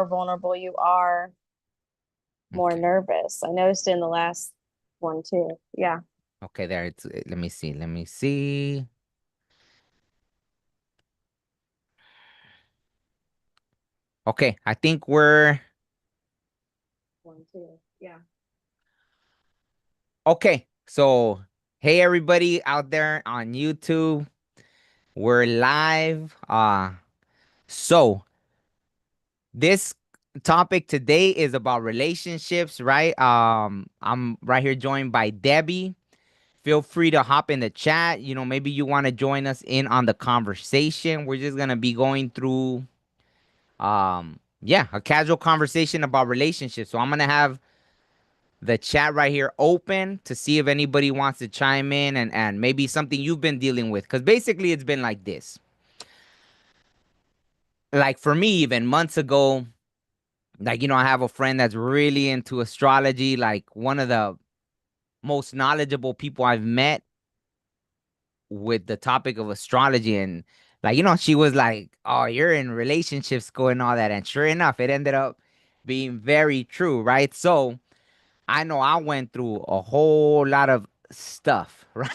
more vulnerable you are, more Okay. nervous. I noticed in the last one too. Yeah. Okay, there it's let me see. Let me see. Okay, I think we're One too. Yeah. okay. So, hey everybody out there on YouTube. We're live. So this topic today is about relationships, right? I'm right here joined by Debbie. Feel free to hop in the chat. Maybe you want to join us in on the conversation. We're just gonna be going through yeah, a casual conversation about relationships. So I'm gonna have the chat right here open to see if anybody wants to chime in and maybe something you've been dealing with. Because basically it's been like this. Like for me, even months ago, like, I have a friend that's really into astrology, like one of the most knowledgeable people I've met with the topic of astrology. And like, she was like, oh, you're in relationships going all that. And sure enough, it ended up being very true, right? So I know I went through a whole lot of stuff, right?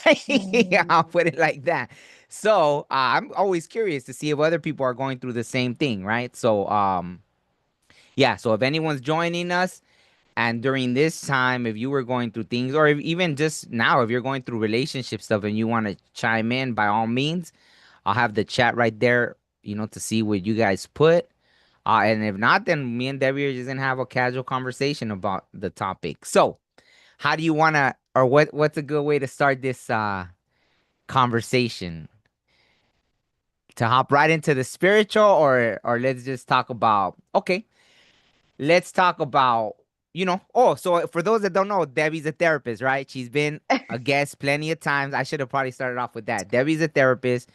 I'll Mm. put it like that. So I'm always curious to see if other people are going through the same thing, right? So yeah, so if anyone's joining us and during this time, if you were going through things, or if, even just now, if you're going through relationship stuff and you want to chime in, by all means, I'll have the chat right there, to see what you guys put. And if not, then me and Debbie are just gonna have a casual conversation about the topic. So, how do you wanna, or what's a good way to start this conversation? To hop right into the spiritual, or let's just talk about, okay, let's talk about, oh, so for those that don't know, Debbie's a therapist, right? She's been a guest plenty of times. I should have probably started off with that. Debbie's a therapist.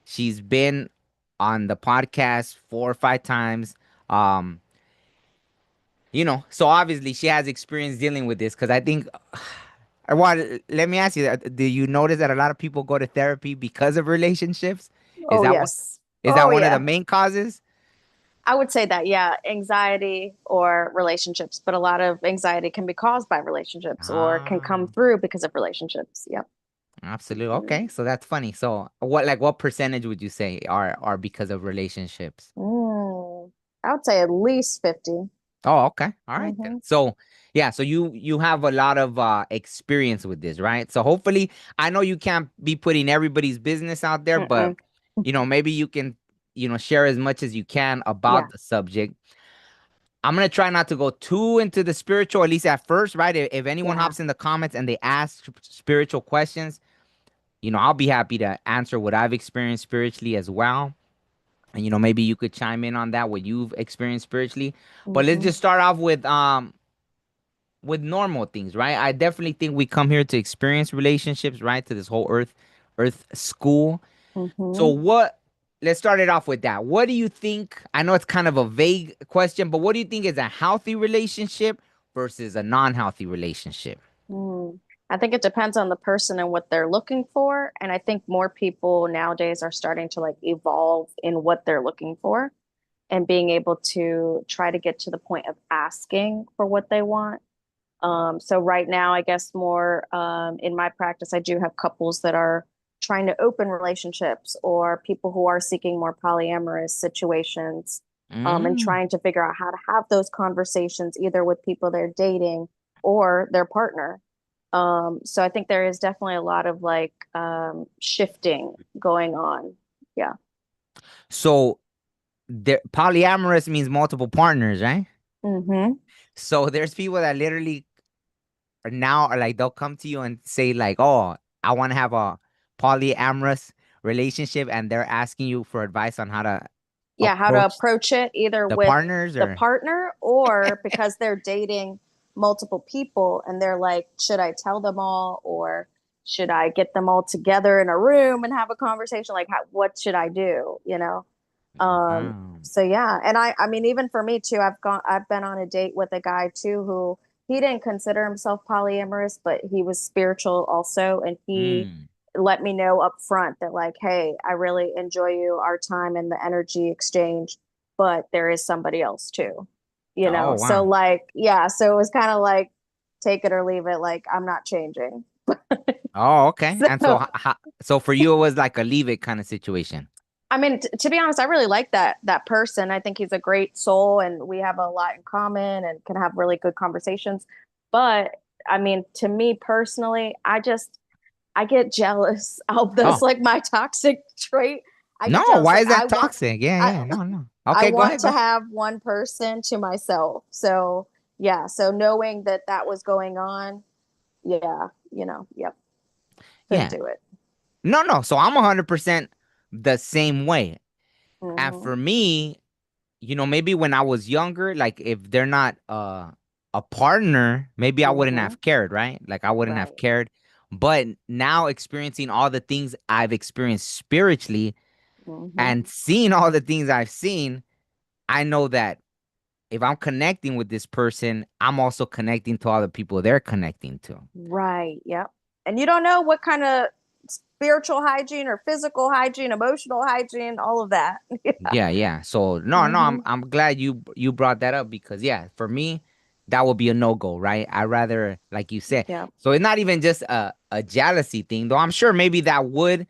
She's been on the podcast 4 or 5 times. Um, so obviously she has experience dealing with this because I think let me ask you that. Do you notice that a lot of people go to therapy because of relationships? Is Oh, that what yes. is that Oh, one of the yeah. main causes? I would say that, yeah, anxiety or relationships, but a lot of anxiety can be caused by relationships or can come Ah, through because of relationships. Yep. absolutely. Mhm. Okay, so that's funny. So what percentage would you say are because of relationships? I would say at least 50. Oh, okay. All right then. Hmm. So yeah, so you have a lot of experience with this, right? So hopefully, I know you can't be putting everybody's business out there, but Mm-mm. maybe you can, share as much as you can Yeah. about the subject. I'm gonna try not to go too into the spiritual, at least at first, right? If anyone Yeah. hops in the comments and they ask spiritual questions, I'll be happy to answer what I've experienced spiritually as well. And maybe you could chime in on that, what you've experienced spiritually. But let's Hmm. just start off with normal things, right? I definitely think we come here to experience relationships, right? To this whole earth school. So Hmm. what let's start it off with that. What do you think? I know it's kind of a vague question, but what do you think is a healthy relationship versus a non-healthy relationship? Mm. I think it depends on the person and what they're looking for. And I think more people nowadays are starting to like evolve in what they're looking for and being able to try to get to the point of asking for what they want. So right now, I guess more in my practice, I do have couples that are trying to open relationships or people who are seeking more polyamorous situations, and Mm. trying to figure out how to have those conversations either with people they're dating or their partner. So I think there is definitely a lot of like shifting going on. Yeah. So polyamorous means multiple partners, right? Hmm. So there's people that literally are like they'll come to you and say like, "Oh, I want to have a polyamorous relationship," and they're asking you for advice on how to Yeah, how to approach approach it either the with partners the or partner or because they're dating multiple people and they're like, should I tell them all or should I get them all together in a room and have a conversation? Like, what should I do? wow. So yeah, and I mean, even for me too, I've been on a date with a guy too who he didn't consider himself polyamorous, but he was spiritual also, and he Mm. let me know up front that like, hey, I really enjoy you, our time and the energy exchange, but there is somebody else too. Oh, So wow. like, yeah, so it was kind of like take it or leave it, like I'm not changing. Oh, okay. And so, So so for you, it was like a leave it kind of situation. I mean, to be honest, I really like that person. I think he's a great soul, and we have a lot in common, and can have really good conversations. But I mean, to me personally, I get jealous. That's Oh, like my toxic trait. I no. get jealous. Why Like is that toxic? Yeah, I yeah. No, no. I Okay, go want ahead. Go to ahead. have one person to myself. So yeah. So knowing that that was going on, yeah, yep, couldn't Yeah. do it. No, no. So I'm 100% the same way. And Hmm. for me, maybe when I was younger, like if they're not a partner, maybe I wouldn't Hmm. have cared, right? Like I wouldn't have Right. cared. But now experiencing all the things I've experienced spiritually Hmm. and seeing all the things I've seen, I know that if I'm connecting with this person, I'm also connecting to all the people they're connecting to. Right. Yep. And you don't know what kind of spiritual hygiene or physical hygiene, emotional hygiene, all of that. Yeah. Yeah, yeah. So no, no, I'm Hmm. I'm glad you brought that up because yeah, for me, that would be a no-go, right? I rather, like you said, Yep. so it's not even just a jealousy thing, though I'm sure maybe that would,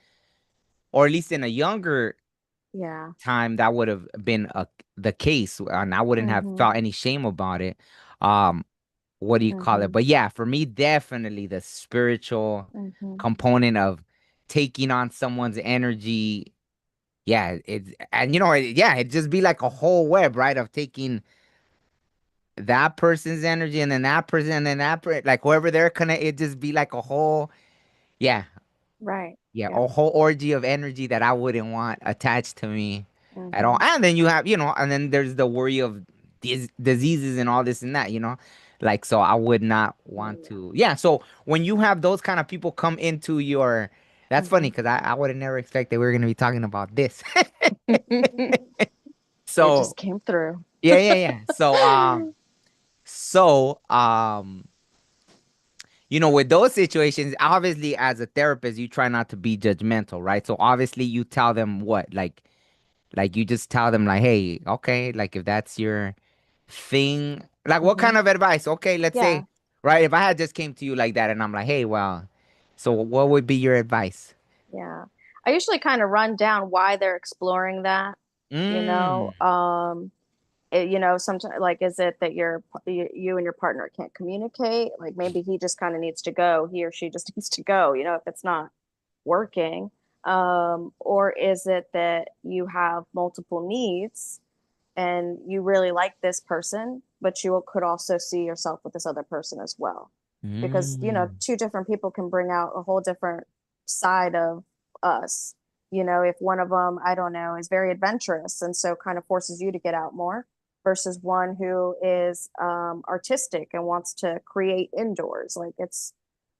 or at least in a younger Yeah. time, that would have been the case, and I wouldn't have Hmm. felt any shame about it. Um, what do you call it? Hmm. But yeah, for me, definitely the spiritual Hmm. component of taking on someone's energy. Yeah, and yeah, it'd just be like a whole web, right? Of taking that person's energy and then that person and then like whoever they're connected, it'd just be like a whole, yeah, Right. yeah, Yep. a whole orgy of energy that I wouldn't want attached to me at all. Hmm. And then you have, and then there's the worry of diseases and all this and that, like, so I would not want Yeah. to. Yeah. So when you have those kind of people come into that's funny Hmm. because I would have never expected we were going to be talking about this. It So, just came through. yeah, yeah, yeah. So, with those situations, obviously, as a therapist, you try not to be judgmental, right? So obviously, you tell them what, like you just tell them like, hey, okay, like if that's your thing, like what Hmm. kind of advice? Okay, let's Yeah. say, right, if I had just came to you like that, and I'm like, hey, well, so what would be your advice? Yeah. I usually kind of run down why they're exploring that, you Mm, know. Sometimes like, is it that you and your partner can't communicate? Like maybe he just kind of needs to go, he or she just needs to go, if it's not working. Or is it that you have multiple needs and you really like this person, but you could also see yourself with this other person as well? Because, mm, two different people can bring out a whole different side of us. If one of them, I don't know, is very adventurous and so kind of forces you to get out more versus one who is artistic and wants to create indoors. Like it's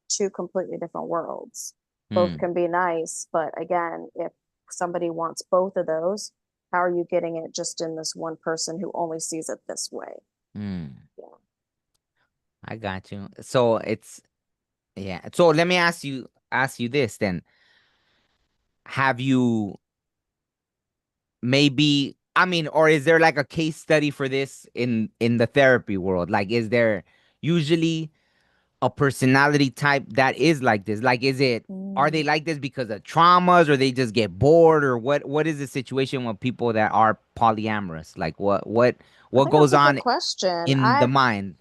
two completely different worlds. Both mm, can be nice, but again, if somebody wants both of those, how are you getting it just in this one person who only sees it this way? mm. Yeah. I got you. So it's yeah. So let me ask you this then. Have you maybe, I mean, or is there like a case study for this in the therapy world? Like, is there usually a personality type that is like this? Like, are they Mm. like this because of traumas, or they just get bored, or what is the situation with people that are polyamorous? Like, I what think that's goes a good on question. in the mind?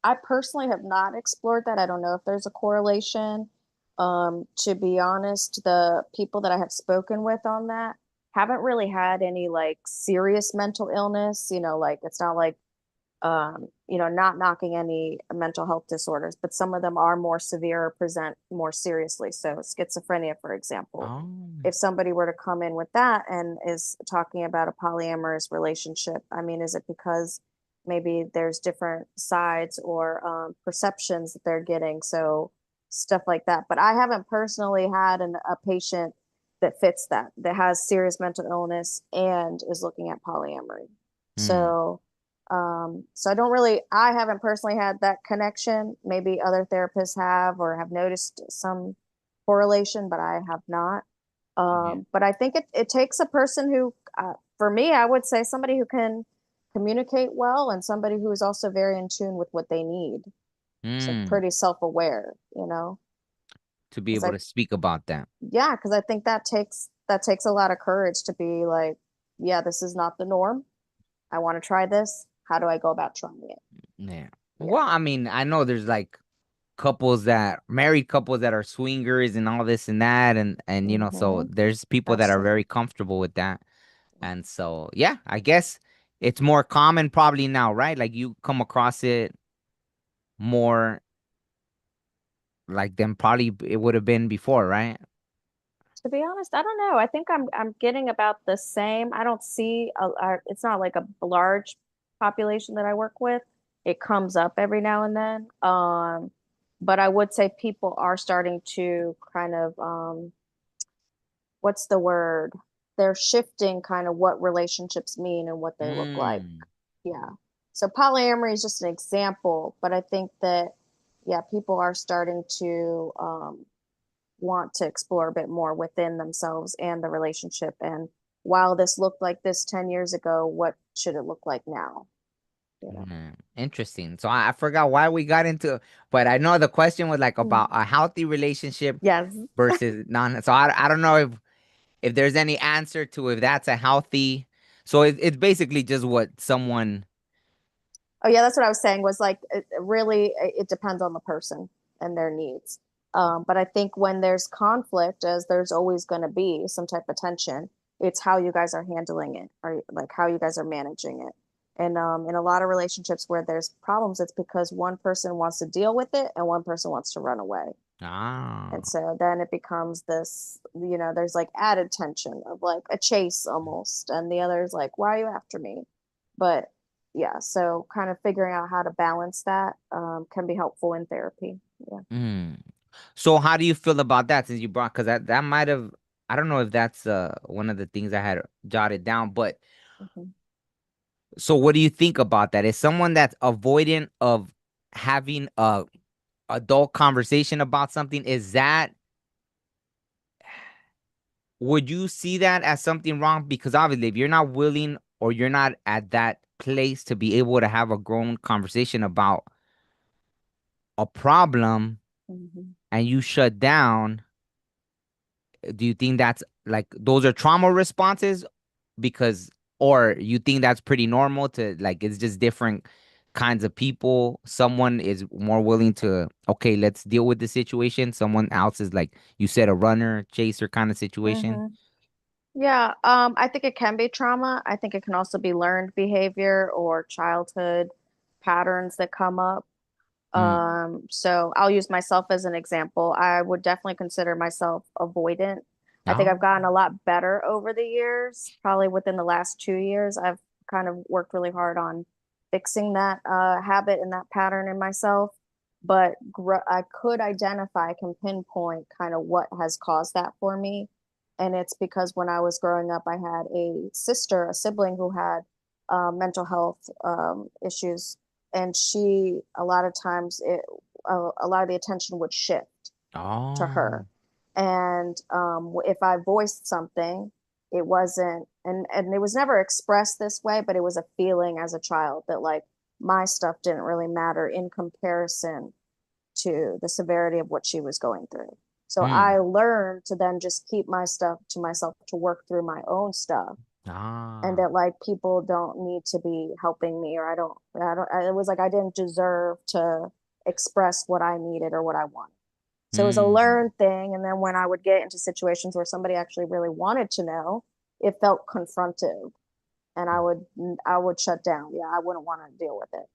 I personally have not explored that. I don't know if there's a correlation. To be honest, the people that I have spoken with on that haven't really had any like serious mental illness. Like it's not like not knocking any mental health disorders, but some of them are more severe or present more seriously. So schizophrenia, for example, Oh. if somebody were to come in with that and is talking about a polyamorous relationship, I mean, is it because maybe there's different sides or perceptions that they're getting? So stuff like that. But I haven't personally had a patient that fits that has serious mental illness and is looking at polyamory. Hmm. So I haven't personally had that connection. Maybe other therapists have or have noticed some correlation, but I have not. Yeah. But I think it takes a person who, for me, I would say somebody who can communicate well and somebody who is also very in tune with what they need. So Mm, pretty self-aware, you know, to be because able to speak about that. yeah, because I think that takes a lot of courage to be like, yeah, this is not the norm. I want to try this. How do I go about trying it? Yeah. Yeah. Well, I mean, I know there's like married couples that are swingers and all this and that, and so Hmm. there's people that are Absolutely. very comfortable with that. And so, yeah, I guess it's more common probably now, right? Like you come across it more like than probably it would have been before, right? To be honest, I don't know. I think I'm getting about the same. I don't see it's not like a large population that I work with. It comes up every now and then. But I would say people are starting to kind of what's the word? They're shifting kind of what relationships mean and what they look like. Mm. Yeah. So polyamory is just an example, but I think that yeah, people are starting to want to explore a bit more within themselves and the relationship. And while this looked like this 10 years ago, what should it look like now? You know? Interesting. So I forgot why we got into, but I know the question was like about Mm. a healthy relationship Yes. versus non. So I don't know if there's any answer to if that's a healthy. So it's basically just what someone. Oh yeah, that's what I was saying was like it depends on the person and their needs. But I think when there's conflict, as there's always going to be some type of tension, it's how you guys are handling it or like how you guys are managing it. And in a lot of relationships where there's problems, it's because one person wants to deal with it and one person wants to run away. And Ah. so then it becomes this, you know, there's like added tension of like a chase almost. And the other's like, why are you after me? But yeah, so kind of figuring out how to balance that can be helpful in therapy. Yeah. Mm. So how do you feel about that since you brought, because that might have, I don't know if that's one of the things I had jotted down, but Mhm. so what do you think about that? Is someone that's avoidant of having a adult conversation about something, is that, would you see that as something wrong? Because obviously if you're not willing or you're not at that place to be able to have a grown conversation about a problem Mhm. and you shut down, do you think that's like those are trauma responses? Because, or you think that's pretty normal to like it's just different kinds of people? Someone is more willing to, okay, let's deal with the situation. Someone else is like you said, a runner, chaser kind of situation. Mhm. Yeah, I think it can be trauma. I think it can also be learned behavior or childhood patterns that come up. Mm. So I'll use myself as an example. I would definitely consider myself avoidant. I think I've Oh. gotten a lot better over the years. Probably within the last 2 years, I've kind of worked really hard on fixing that habit and that pattern in myself. But I could identify, I can pinpoint kind of what has caused that for me. And it's because when I was growing up, I had a sibling who had mental health issues, and she a lot of times a lot of the attention would shift to Oh. her. And if I voiced something, it wasn't, and it was never expressed this way, but it was a feeling as a child that like my stuff didn't really matter in comparison to the severity of what she was going through. So Hmm. I learned to then just keep my stuff to myself to work through my own stuff, and Ah. that like people don't need to be helping me, or it was like I didn't deserve to express what I needed or what I wanted. So it was a Hmm. learned thing. And then when I would get into situations where somebody actually really wanted to know, it felt confrontive, and I would shut down. Yeah, I wouldn't want to deal with it.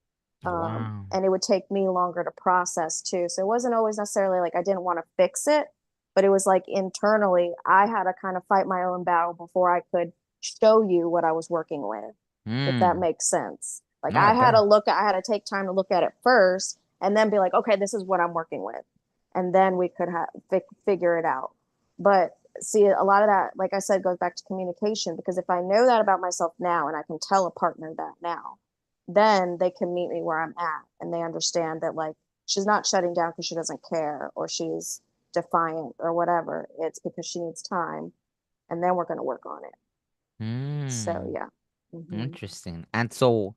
Wow. And it would take me longer to process too. So it wasn't always necessarily like I didn't want to fix it, but it was like internally, I had to kind of fight my own battle before I could show you what I was working with, if that Hmm. makes sense. Like No, it does. I had to take time to look at it first and then be like, okay, this is what I'm working with. And then we could figure it out. But see, a lot of that, like I said, goes back to communication, because if I know that about myself now and I can tell a partner that now, then they can meet me where I'm at and they understand that like she's not shutting down because she doesn't care or she's defiant or whatever. It's because she needs time, and then we're going to work on it. So Hmm. yeah. Hmm. Interesting. And so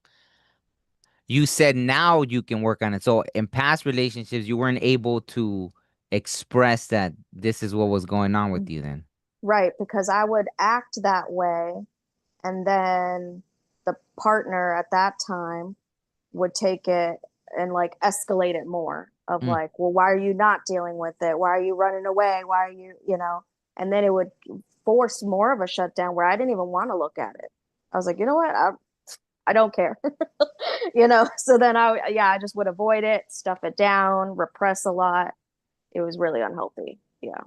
you said now you can work on it. So in past relationships, you weren't able to express that this is what was going on with you then. Right, because I would act that way, and then the partner at that time would take it and like escalate it more of Mm, like, well, why are you not dealing with it? Why are you running away? Why are you, and then it would force more of a shutdown where I didn't even want to look at it. I was like, you know what? I don't care. So then yeah, I just would avoid it, stuff it down, repress a lot. It was really unhealthy. Yeah.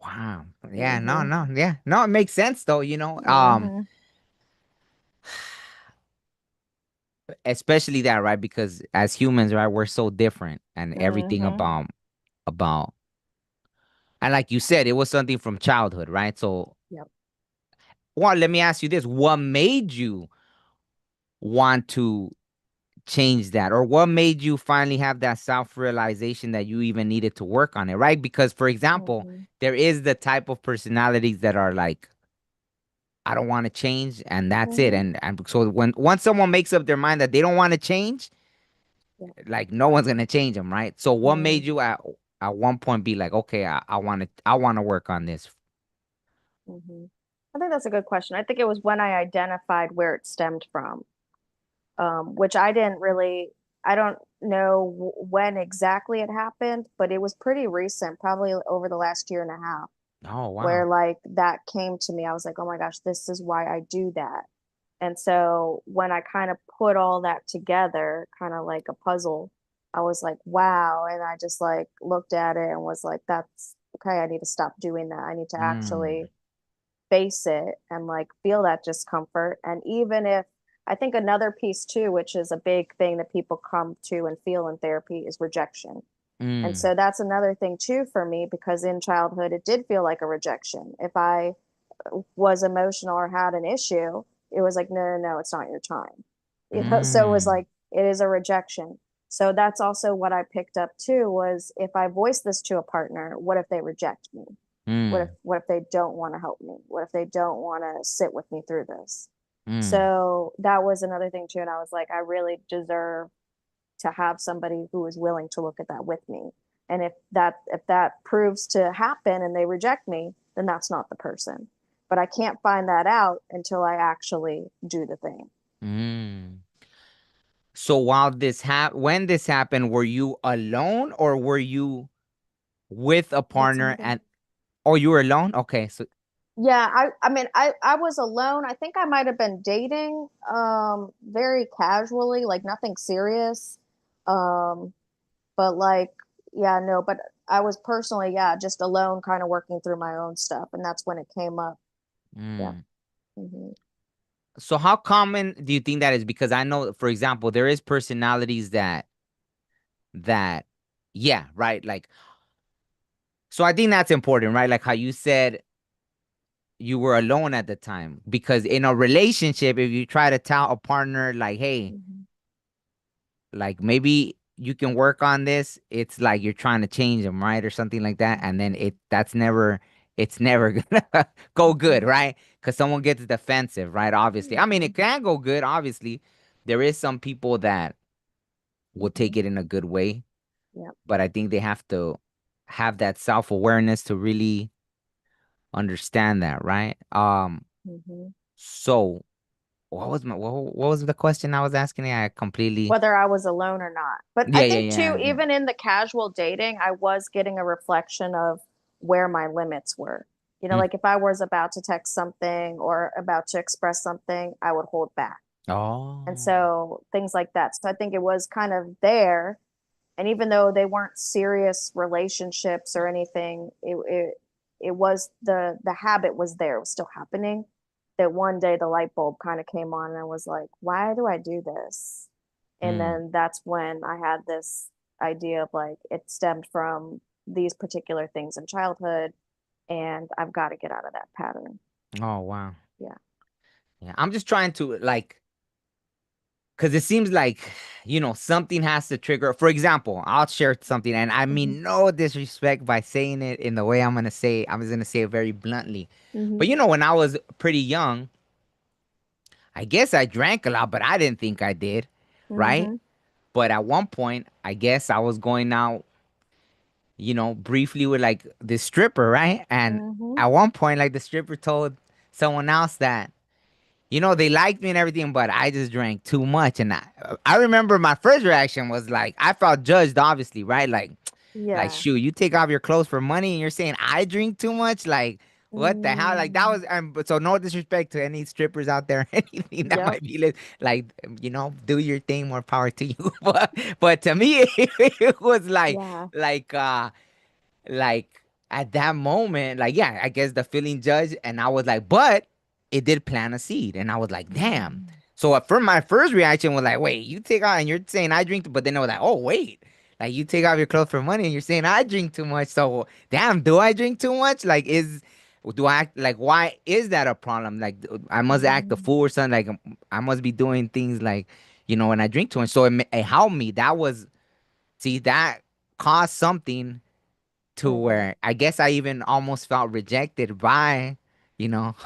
wow. Yeah, no, Hmm. no, yeah. No, it makes sense though, you know. Hmm. Especially that, right? Because as humans, right, we're so different and everything Hmm. about and like you said, it was something from childhood, right? So Yep. well, let me ask you this. What made you want to change that? Or what made you finally have that self-realization that you even needed to work on it, right? Because for example, Hmm. there is the type of personalities that are like, I don't want to change, and that's it. Hmm. And so when once someone makes up their mind that they don't want to change, Yeah. like no one's gonna change them, right? So what made Hmm. you at one point be like, okay, I want to work on this. Hmm. I think that's a good question. I think it was when I identified where it stemmed from, which I didn't really, I don't know when exactly it happened, but it was pretty recent, probably over the last year and a half, Oh where wow. like that came to me. I was like, oh my gosh, this is why I do that. And so when I kind of put all that together, kind of like a puzzle, I was like, wow. And I just like looked at it and was like, that's okay. I need to stop doing that. I need to Mm, actually face it and like feel that discomfort. And even if I think another piece too, which is a big thing that people come to and feel in therapy, is rejection. And mm, so that's another thing too for me, because in childhood, it did feel like a rejection. If I was emotional or had an issue, it was like, no, no, no, it's not your time. So it was mm, like, it is a rejection. So that's also what I picked up too, was if I voice this to a partner, what if they reject me? mm, What if they don't want to help me? What if they don't want to sit with me through this? mm, So that was another thing too. And I was like, I really deserve to have somebody who is willing to look at that with me. And if that proves to happen and they reject me, then that's not the person. But I can't find that out until I actually do the thing. mm. So while when this happened, were you alone or were you with a With partner somebody. and oh, you were alone? Okay, so Yeah, I mean I was alone. I think I might have been dating very casually, like nothing serious. Um but like yeah, no, but I was personally, yeah, just alone kind of working through my own stuff, and that's when it came up. Yeah. mm. Hmm. So how common do you think that is? Because I know, for example, there is personalities that yeah, right? Like so I think that's important, right? Like how you said you were alone at the time. Because in a relationship, if you try to tell a partner like, hey, Hmm. like maybe you can work on this, it's like you're trying to change them, right? Or something like that. And then it's never gonna go good, Hmm. right? Because someone gets defensive, right? Obviously. I mean, Hmm. it can go good, obviously. There is some people that will take Hmm. it in a good way, Yep. but I think they have to have that self-awareness to really understand that, right? Hmm. So what was the question I was asking? I completely Whether I was alone or not. But I yeah, yeah, think too, yeah, yeah. even in the casual dating, I was getting a reflection of where my limits were. Mm. Like if I was about to text something or about to express something, I would hold back. And Oh. so things like that. So I think it was kind of there. And even though they weren't serious relationships or anything, it was the habit was there. It was still happening. That one day the light bulb kind of came on and I was like, why do I do this? And Mm. then that's when I had this idea of like it stemmed from these particular things in childhood, and I've got to get out of that pattern. Oh wow. Yeah. Yeah. I'm just trying to like because it seems like something has to trigger. For example, I'll share something, and I Hmm. mean no disrespect by saying it in the way I'm gonna say it. I'm just gonna say it very bluntly. But Hmm. when I was pretty young, I guess I drank a lot, but I didn't think I did, right? Mm-hmm. But at one point, I guess I was going out, briefly with like this stripper, right? And Mm-hmm. at one point, like the stripper told someone else that, they liked me and everything, but I just drank too much. And I remember my first reaction was like, I felt judged, obviously, right? Like, Yeah. shoot, you take off your clothes for money and you're saying I drink too much? Like, what the hell? Like, that Mm. was, but so no disrespect to any strippers out there, anything that Yep. might be like, do your thing, more power to you. But to me, it was Yeah. like, like at that moment, like, yeah, I guess the feeling judged, and I was like, but it did plant a seed, and I was like, damn. Mm. So for my first reaction was like, wait, you take out and you're saying I drink, but then I was like, oh wait, like you take off your clothes for money and you're saying I drink too much. So damn, do I drink too much? Like, do I act like, why is that a problem? Like, I must act a Mm. fool or something. Like, I must be doing things like, when I drink too much. So it helped me. That was, see, that caused something to Mm. where I guess I even almost felt rejected by,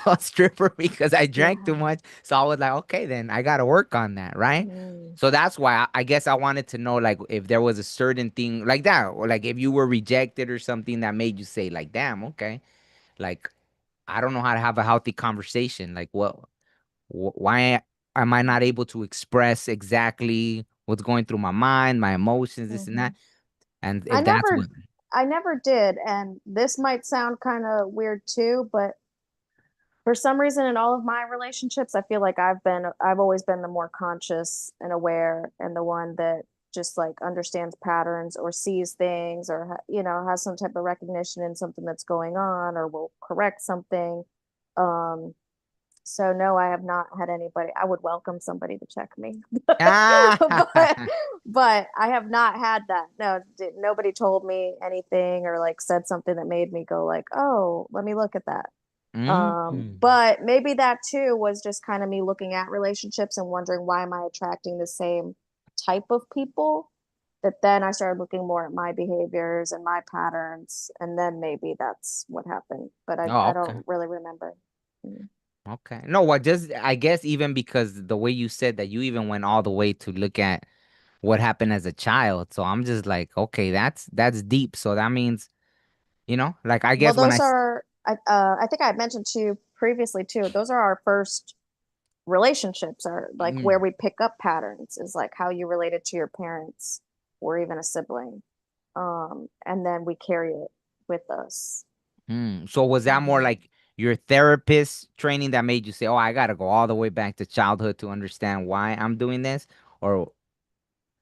a stripper because I drank too Yeah. much. So I was like, okay, then I got to work on that, right? Mm. So that's why I guess I wanted to know, like, if there was a certain thing like that, or like if you were rejected or something that made you say, like, damn, okay, like, I don't know how to have a healthy conversation. Like, why am I not able to express exactly what's going through my mind, my emotions, this and Mm-hmm. that? And I if that's what, never, I never did, and this might sound kind of weird too, but for some reason in all of my relationships, I feel like I've always been the more conscious and aware and the one that just like understands patterns or sees things or has some type of recognition in something that's going on or will correct something. Um, so no, I have not had anybody. I would welcome somebody to check me, ah, but I have not had that. No, nobody told me anything or like said something that made me go like, oh, let me look at that. mm. But maybe that too was just kind of me looking at relationships and wondering why am I attracting the same type of people? That then I started looking more at my behaviors and my patterns, and then maybe that's what happened. But Oh, I okay. don't really remember. Mm. Okay. No, what just I guess even because the way you said that you even went all the way to look at what happened as a child. So I'm just like, okay, that's deep. So that means, like I Well, guess when those are I think I mentioned to you previously too. Those are our first relationships are like where mm, we pick up patterns is like how you related to your parents or even a sibling. And then we carry it with us. So was that more Mhm. like your therapist training that made you say, "Oh, I gotta go all the way back to childhood to understand why I'm doing this"? Or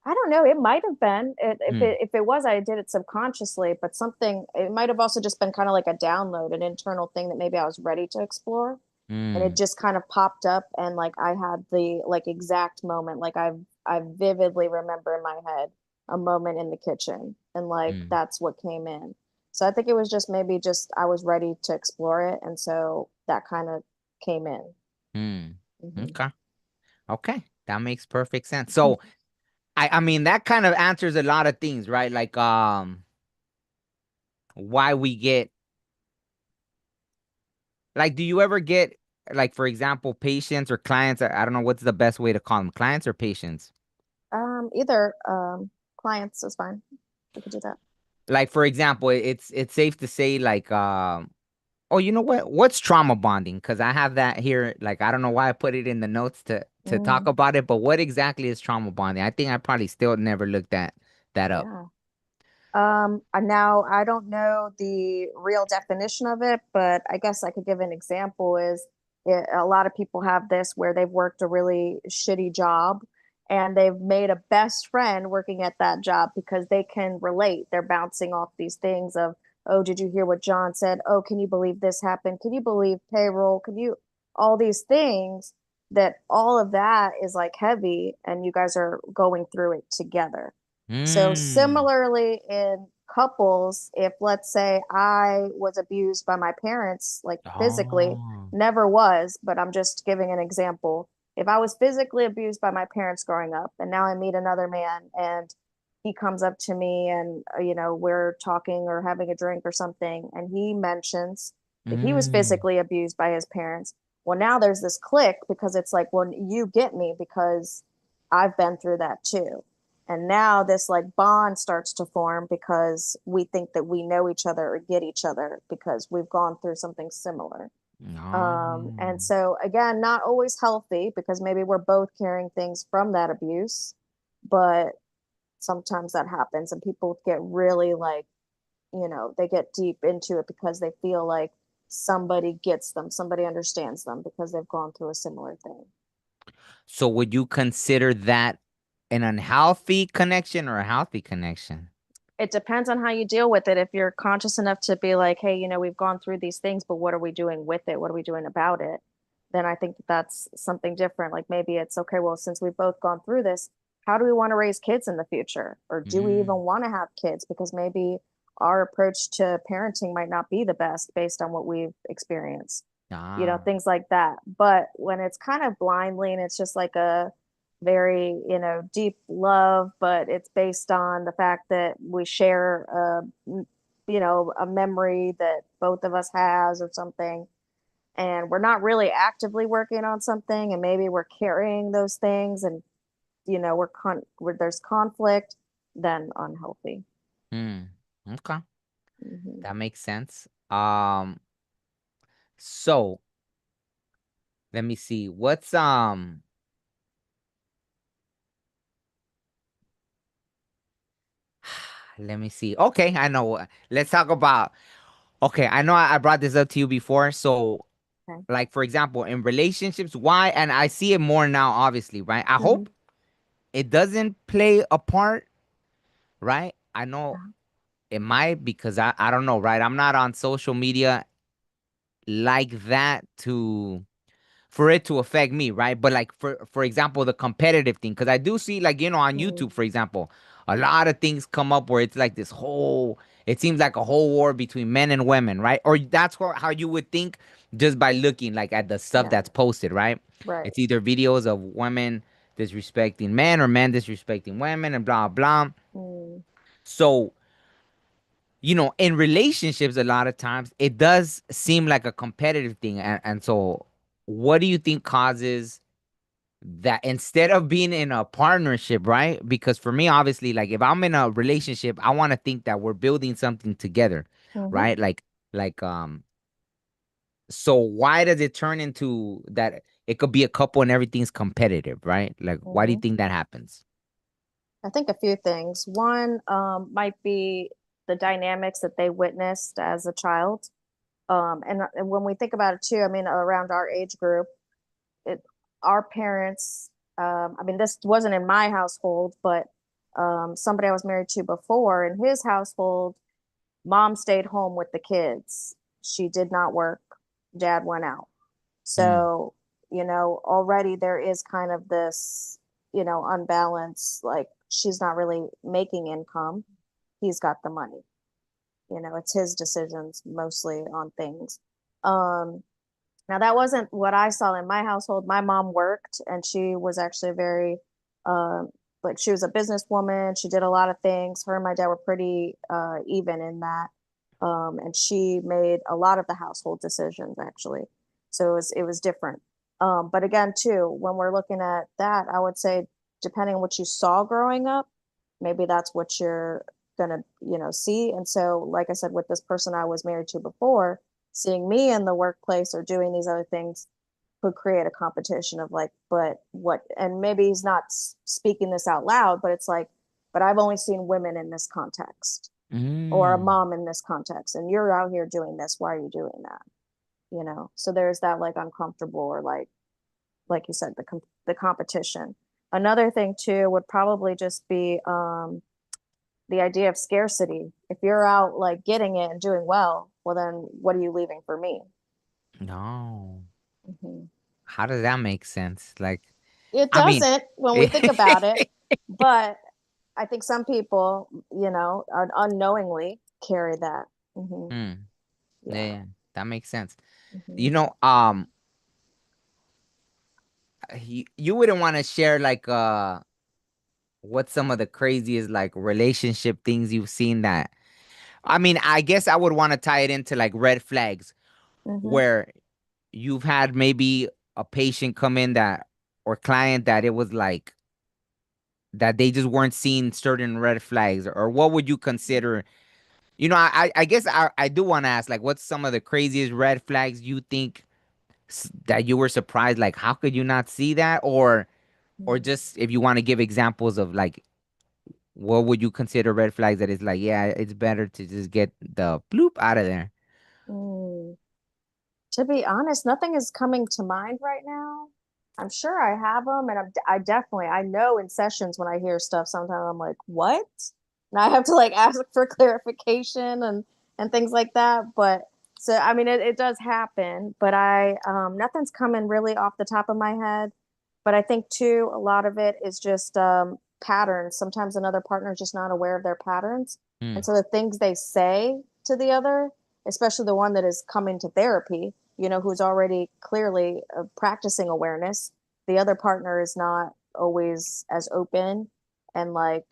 I don't know. It might have been. mm, If it was, I did it subconsciously, but something it might have also just been kind of like a download, an internal thing that maybe I was ready to explore. And it mm, just kind of popped up and like I had the like exact moment. Like I vividly remember in my head a moment in the kitchen and like mm, that's what came in. So I think it was just maybe just I was ready to explore it and so that kind of came in. mm. Hmm. Okay. Okay. That makes perfect sense. So I mean that kind of answers a lot of things, right? Like why we get, like, do you ever get, like, for example, patients or clients? I don't know what's the best way to call them, clients or patients. Either clients is fine. We could do that. Like, for example, it's safe to say, like, oh, you know what? What's trauma bonding? Because I have that here. Like, I don't know why I put it in the notes to talk Mm, about it, but what exactly is trauma bonding? I think I probably still never looked that up. yeah. And now I don't know the real definition of it, but I guess I could give an example is a lot of people have this where they've worked a really shitty job and they've made a best friend working at that job because they can relate. They're bouncing off these things of, oh, did you hear what John said? Oh, can you believe this happened? Can you believe payroll? Can you all these things that all of that is like heavy and you guys are going through it together. So Mm. similarly in couples, if let's say I was abused by my parents, like physically, Oh. never was, but I'm just giving an example. If I was physically abused by my parents growing up and now I meet another man and he comes up to me and we're talking or having a drink or something and he mentions that he was Mm. physically abused by his parents, Well, now there's this click because it's like, well, you get me because I've been through that too. And now this like bond starts to form because we think that we know each other or get each other because we've gone through something similar. And No. so again, not always healthy because maybe we're both carrying things from that abuse, but sometimes that happens and people get really like, they get deep into it because they feel like somebody gets them, somebody understands them because they've gone through a similar thing. So would you consider that an unhealthy connection or a healthy connection? It depends on how you deal with it. If you're conscious enough to be like, hey, we've gone through these things, but what are we doing with it? What are we doing about it? Then I think that's something different. Like maybe it's okay, well, since we've both gone through this, how do we want to raise kids in the future? Or do we even Mm. want to have kids? Because maybe our approach to parenting might not be the best based on what we've experienced, Ah. things like that. But when it's kind of blindly and it's just like a very, deep love, but it's based on the fact that we share a memory that both of us has or something. And we're not really actively working on something, and maybe we're carrying those things, and where there's conflict, then unhealthy. Hmm. Okay. Hmm. That makes sense. So let me see. Let me see. Okay, I know. Let's talk about. Okay, I know I brought this up to you before. So, Okay. like for example, in relationships, why? And I see it more now, obviously, right? I Hmm. hope it doesn't play a part, right? I know it might because I don't know, right? I'm not on social media like that to for it to affect me, right? But like for example, the competitive thing, because I do see like on Hmm. YouTube, for example, a lot of things come up where it's like this whole. It seems like a whole war between men and women, right? Or that's how you would think just by looking like at the stuff Yeah. that's posted, right? Right. It's either videos of women disrespecting men or men disrespecting women and blah blah. Mm. So in relationships, a lot of times it does seem like a competitive thing. And so, what do you think causes that instead of being in a partnership, right? Because for me, obviously, like if I'm in a relationship, I want to think that we're building something together, Hmm. right? Like, so why does it turn into that it could be a couple and everything's competitive, right? Like, why do you Hmm. think that happens? I think a few things. One might be the dynamics that they witnessed as a child. And when we think about it too, I mean, around our age group, it, our parents, I mean, this wasn't in my household, but somebody I was married to before in his household, mom stayed home with the kids. She did not work. Dad went out. Mm, So, already there is kind of this, unbalance. Like she's not really making income. He's got the money. It's his decisions mostly on things. Um, Now that wasn't what I saw in my household. My mom worked and she was actually very um like she was a businesswoman. She did a lot of things. Her and my dad were pretty even in that. And she made a lot of the household decisions actually. So it was different. But again, too, when we're looking at that, I would say depending on what you saw growing up, maybe that's what you're gonna, see. And so, like I said, with this person I was married to before, seeing me in the workplace or doing these other things could create a competition of like, but what, and maybe he's not speaking this out loud, but it's like, but I've only seen women in this context or a mm, mom in this context, and you're out here doing this. Why are you doing that? So there's that like uncomfortable or like you said, the competition. Another thing too would probably just be the idea of scarcity. If you're out like getting it and doing well, well then what are you leaving for me? no. Mhm. How does that make sense? Like, It I mean, doesn't when we think about it, but I think some people, unknowingly carry that. Hmm. hmm, yeah, Yeah. yeah, that makes sense. Hmm. You know, you wouldn't want to share like what some of the craziest like relationship things you've seen that I mean, I guess I would want to tie it into like red flags Hmm. where you've had maybe a patient come in that or client that it was like that they just weren't seeing certain red flags, or what would you consider? I guess I do want to ask, like, what's some of the craziest red flags you think that you were surprised, like, how could you not see that? Or Mm. just if you want to give examples of like what would you consider red flags that is like, yeah, it's better to just get the bloop out of there. Mm. To be honest, nothing is coming to mind right now. I'm sure I have them, and I definitely I know in sessions when I hear stuff, sometimes I'm like, "What?" And I have to like ask for clarification and things like that. But so I mean, it does happen, but I nothing's coming really off the top of my head. But I think too, a lot of it is just patterns. Sometimes another partner is just not aware of their patterns, and Hmm. so the things they say to the other, especially the one that is coming to therapy, who's already clearly practicing awareness. The other partner is not always as open and like,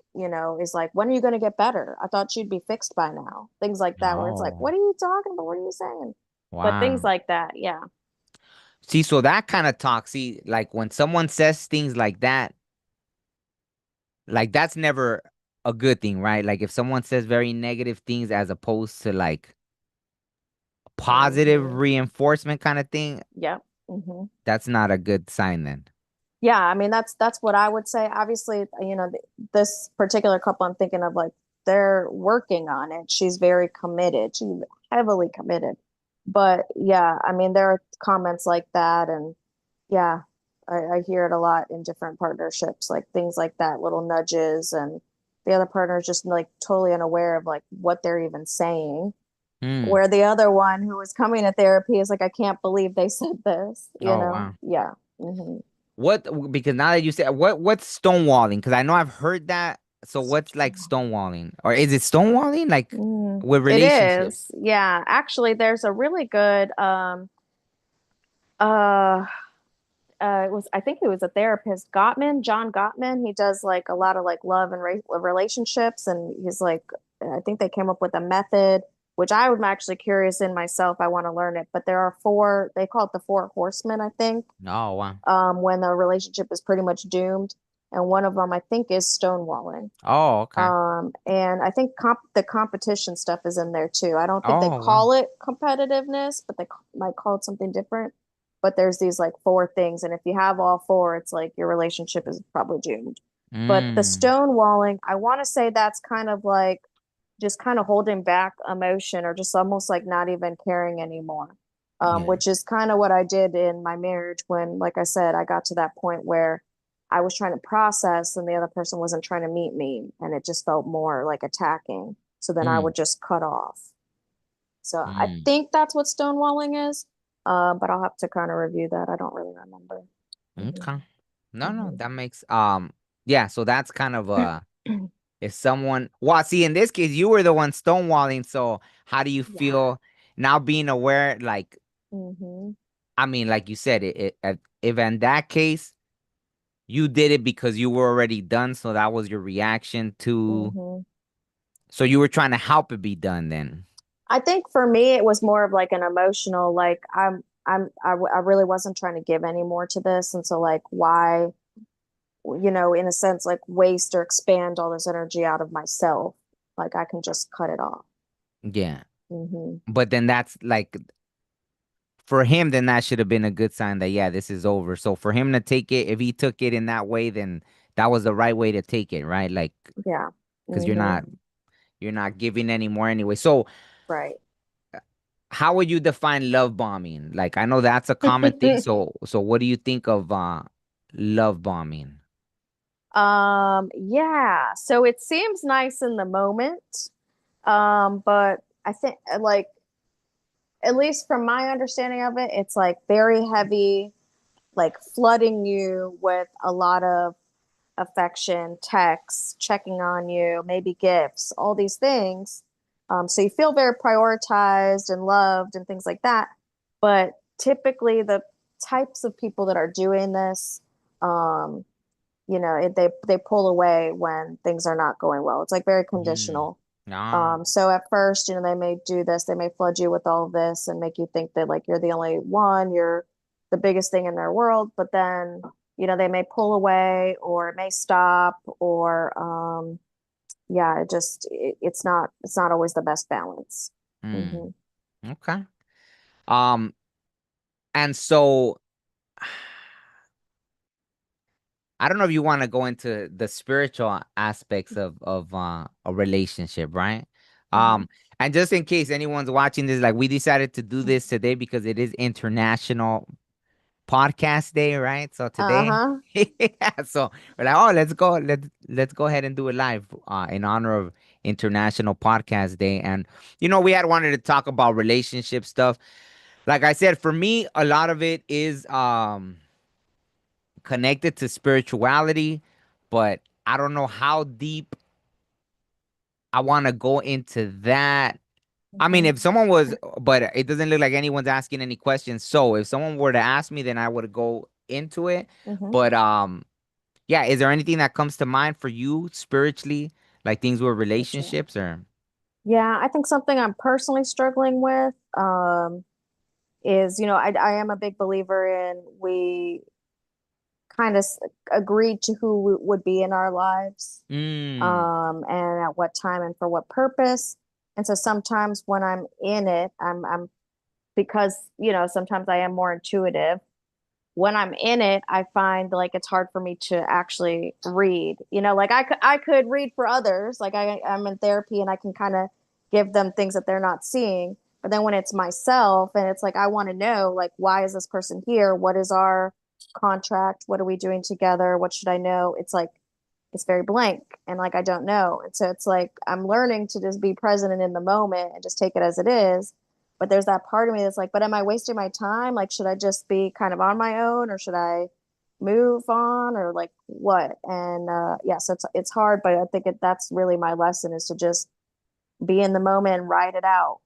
is like, when are you going to get better? I thought you'd be fixed by now. Things like that, where it's like, Oh, what are you talking about? What are you saying? But things wow. like that, yeah. See, so that kind of talk, see, like when someone says things like that's never a good thing, right? Like if someone says very negative things as opposed to like positive Hmm. reinforcement kind of thing, Yep. Hmm. that's not a good sign then. Yeah, I mean that's what I would say. Obviously, this particular couple I'm thinking of, like, they're working on it. She's very committed. She's heavily committed. But yeah, I mean there are comments like that, and yeah, I hear it a lot in different partnerships, like things like that, little nudges, and the other partner is just like totally unaware of like what they're even saying. Hmm. Where the other one who was coming to therapy is like, I can't believe they said this, Oh, wow. Yeah. Hmm. What, because now that you said, what's stonewalling? Because I know I've heard that. So what's like stonewalling? Or is it stonewalling like with It relationships? is. Yeah. Actually, there's a really good uh it was, I think it was a therapist, John Gottman. He does like a lot of like love and relationships, and he's like, I think they came up with a method which I am actually curious in myself. I want to learn it, but there are four, they call it the four horsemen, I think, Oh, wow. when the relationship is pretty much doomed. And one of them I think is stonewalling. Oh, okay. And I think the competition stuff is in there too. I don't think they Oh, wow. call it competitiveness, but they might call it something different. But there's these like four things, and if you have all four, it's like your relationship is probably doomed. But the Mm, stonewalling, I want to say that's kind of like just kind of holding back emotion, or just almost like not even caring anymore. yeah. Which is kind of what I did in my marriage when, like I said, I got to that point where I was trying to process and the other person wasn't trying to meet me, and it just felt more like attacking. So then I Mm, would just cut off. So I mm. think that's what stonewalling is. But I'll have to kind of review that. I don't really remember. Okay. No, no, Hmm. that makes yeah, so that's kind of Hmm. if someone, well, see, in this case, you were the one stonewalling, so how do you Yeah. feel now being aware, like, Hmm. I mean, like you said, if in that case you did it because you were already done, so that was your reaction to, Hmm. so you were trying to help it be done then. I think for me, it was more of like an emotional, like I really wasn't trying to give any more to this. And so like, why, in a sense, like waste or expand all this energy out of myself? Like I can just cut it off. Yeah. Hmm. But then that's like for him, then that should have been a good sign that yeah, this is over. So for him to take it, if he took it in that way, then that was the right way to take it, right? Like, Yeah. because Hmm. you're not giving anymore anyway. So Right. how would you define love bombing? Like I know that's a common thing. So what do you think of love bombing? Yeah. So it seems nice in the moment. But I think like, at least from my understanding of it, it's like very heavy, like flooding you with a lot of affection, texts, checking on you, maybe gifts, all these things. So you feel very prioritized and loved and things like that. But typically, the types of people that are doing this, um, they pull away when things are not going well. It's like very Mm, conditional. Ah. So at first, they may do this, they may flood you with all of this and make you think that like you're the only one, you're the biggest thing in their world, but then, they may pull away or it may stop or yeah, it's not always the best balance. Hmm. Hmm. Okay. Um, and so I don't know if you want to go into the spiritual aspects of a relationship, right? Hmm. Um, and just in case anyone's watching this, like we decided to do this today because it is International Podcast Day, right? So today, Uh-huh. yeah, so we're like, oh, let's go ahead and do it live, in honor of International Podcast Day. And we had wanted to talk about relationship stuff. Like I said, for me, a lot of it is connected to spirituality, but I don't know how deep I want to go into that. I mean, Hmm. if someone was, but it doesn't look like anyone's asking any questions. So if someone were to ask me, then I would go into it. Hmm. But yeah, is there anything that comes to mind for you spiritually, like things with Spiritual. relationships or? Yeah, I think something I'm personally struggling with is, I am a big believer in we kind of agreed to who would be in our lives, Mm, and at what time and for what purpose. And so sometimes when I'm in it, I'm because, sometimes I am more intuitive. When I'm in it, I find like it's hard for me to actually read. Like I could read for others. Like I'm in therapy and I can kind of give them things that they're not seeing. But then when it's myself and it's like I want to know like why is this person here? What is our contract? What are we doing together? What should I know? It's like it's very blank and like I don't know. And so it's like I'm learning to just be present and in the moment and just take it as it is. But there's that part of me that's like, but am I wasting my time? Like, should I just be kind of on my own or should I move on or like what? And yeah, so it's hard, but I think that's really my lesson is to just be in the moment and ride it out.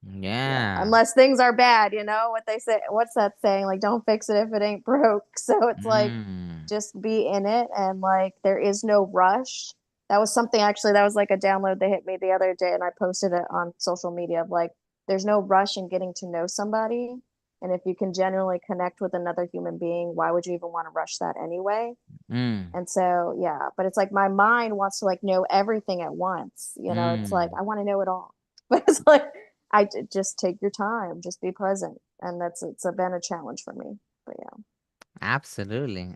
Yeah, yeah. unless things are bad, what they say. What's that saying? Like, don't fix it if it ain't broke. So it's like, Mm, just be in it, and like, there is no rush. That was something actually. That was like a download that hit me the other day, and I posted it on social media. Of like, there's no rush in getting to know somebody, and if you can genuinely connect with another human being, why would you even want to rush that anyway? mm, And so, yeah, but it's like my mind wants to like know everything at once. It's like mm. I want to know it all. But it's like just take your time, just be present. And been a challenge for me. But yeah. Absolutely.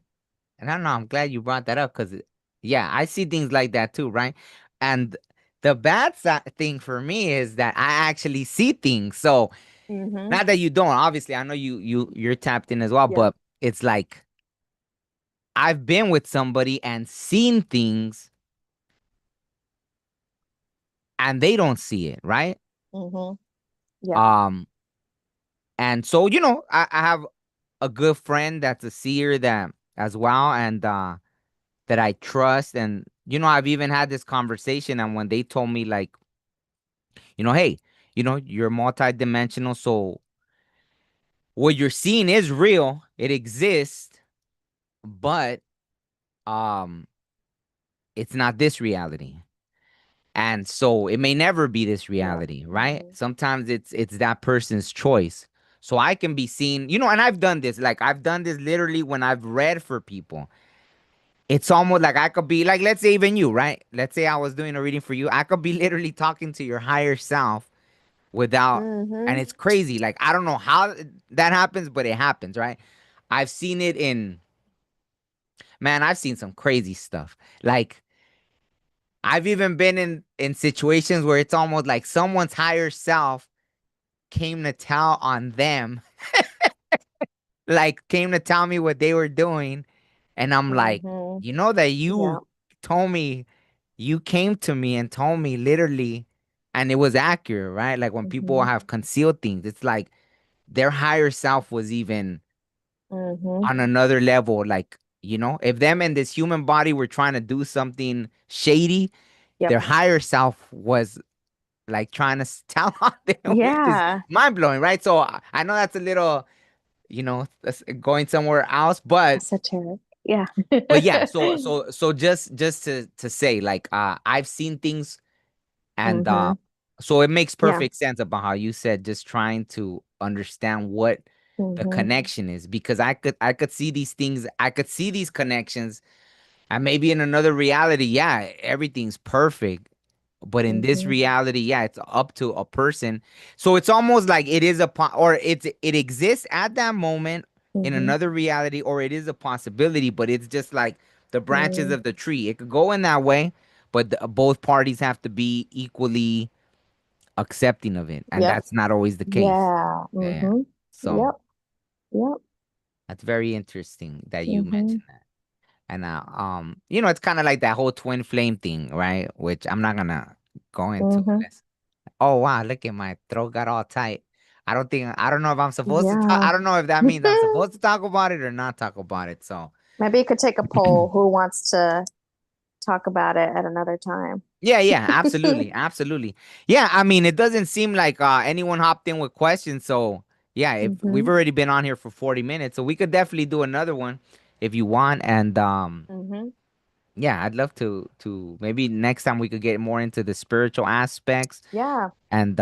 And I don't know, I'm glad you brought that up because, yeah, I see things like that too, right? And the thing for me is that I actually see things. So Mm-hmm. not that you don't, obviously, I know you're tapped in as well, Yeah. but it's like I've been with somebody and seen things and they don't see it, right? Mm-hmm. Yeah. Um, and so I have a good friend that's a seer that as well, and that I trust, and I've even had this conversation, and when they told me like, hey, you're multidimensional, so what you're seeing is real, it exists, but um, it's not this reality. And so it may never be this Yeah. reality, right? Mm-hmm. Sometimes it's that person's choice. So I can be seen, and I've done this. Like I've done this literally when I've read for people. It's almost like I could be like, let's say even you, right? Let's say I was doing a reading for you. I could be literally talking to your higher self without, and Mm-hmm. it's crazy. Like I don't know how that happens, but it happens, right? I've seen it in, man, I've seen some crazy stuff. Like I've even been in situations where it's almost like someone's higher self came to tell on them, like came to tell me what they were doing, and I'm like, Mm-hmm. that Yeah. you told me, you came to me and told me literally, and it was accurate, right? Like when people Mm-hmm. have concealed things, it's like their higher self was even Mm-hmm. on another level. Like, if them and this human body were trying to do something shady, Yep. their higher self was like trying to tell on them, which is Yeah. mind blowing, right? So I know that's a little, that's going somewhere else, Esoteric. Yeah. but yeah. So just to say, like, I've seen things And Mm-hmm. so it makes Yeah. perfect sense about how you said just trying to understand what the Mm-hmm. connection is, because I could see these things, I could see these connections, and maybe in another reality, yeah, everything's perfect. But in this Mm-hmm. reality, yeah, it's up to a person. So it's almost like it is or it exists at that moment in Mm-hmm. another reality, or it is a possibility, but it's just like the branches Mm, of the tree. It could go in that way, but both parties have to be equally accepting of it, and yep. that's not always the case. Yeah. Yeah. Mm-hmm. So Yep. Yep. that's very interesting that you Mm-hmm. mentioned that. And it's kind of like that whole twin flame thing, right? Which I'm not gonna go into Mm-hmm. unless. Oh wow, look at my throat got all tight. I don't know if I'm supposed to talk. Yeah. I don't know if that means I'm supposed to talk about it or not talk about it. So Maybe you could take a poll. Who wants to talk about it at another time? yeah, yeah, absolutely, absolutely. Yeah, I mean, it doesn't seem like anyone hopped in with questions. So yeah, if we've Mm-hmm. already been on here for 40 minutes, so we could definitely do another one if you want. And Mm-hmm. yeah, I'd love to maybe next time we could get more into the spiritual aspects. Yeah. And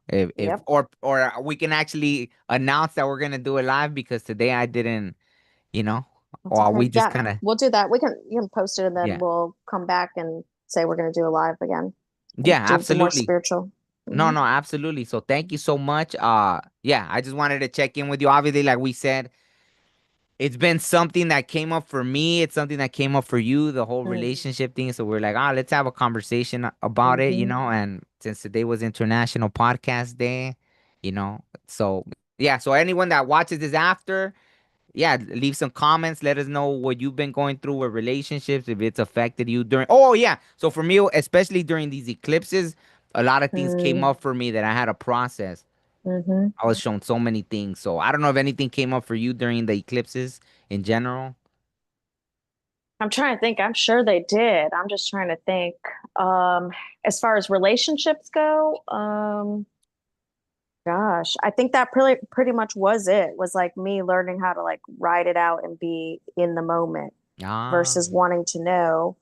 if Yep. or we can actually announce that we're gonna do it live, because today I didn't, you know, That's or okay. we just Yeah. kind of. We'll do that. You can post it and then Yeah, we'll come back and say we're going to do a live again and yeah, do the more absolutely. spiritual. No, Mm-hmm. no, absolutely. So thank you so much. Yeah, I just wanted to check in with you. Obviously, like we said, it's been something that came up for me. It's something that came up for you, the whole relationship thing. So we're like, let's have a conversation about it, Mm-hmm. And since today was International Podcast Day, so yeah. So anyone that watches this after, yeah, leave some comments. Let us know what you've been going through with relationships, if it's affected you during. Oh yeah. So for me, especially during these eclipses, a lot of things came up for me that I had to process. Mm-hmm. I was shown so many things. So I don't know if anything came up for you during the eclipses in general. I'm trying to think. I'm sure they did. I'm just trying to think. Um, as far as relationships go, gosh, I think that pretty much was it. Was like me learning how to like ride it out and be in the moment Ah, versus wanting to know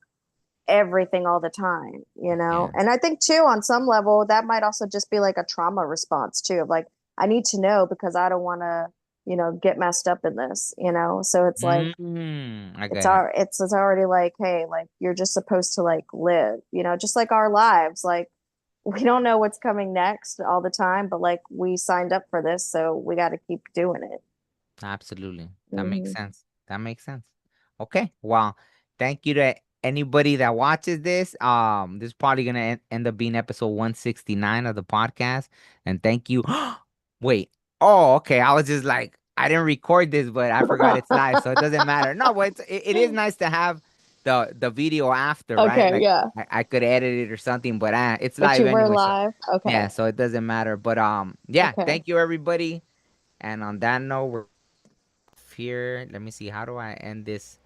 everything all the time, you know? yeah. And I think too, on some level, that might also just be like a trauma response too, of like, I need to know because I don't want to, get messed up in this, you know? So it's like, I get it. it's already like, hey, like you're just supposed to like live, just like our lives. Like we don't know what's coming next all the time, but like we signed up for this, so we got to keep doing it. Absolutely. That makes Hmm. sense. That makes sense. Okay. Well, thank you to anybody that watches this. This is probably gonna end up being episode 169 of the podcast. And thank you. Wait. Oh, okay. I was just like, I didn't record this, but I forgot it's live, so it doesn't matter. No, but it is nice to have the video after, right? Okay, Like yeah. I could edit it or something, but it's But live you were anyway, so live. yeah, Okay. so it doesn't matter. But yeah, Okay. thank you everybody. And on that note, we're here. Let me see. How do I end this?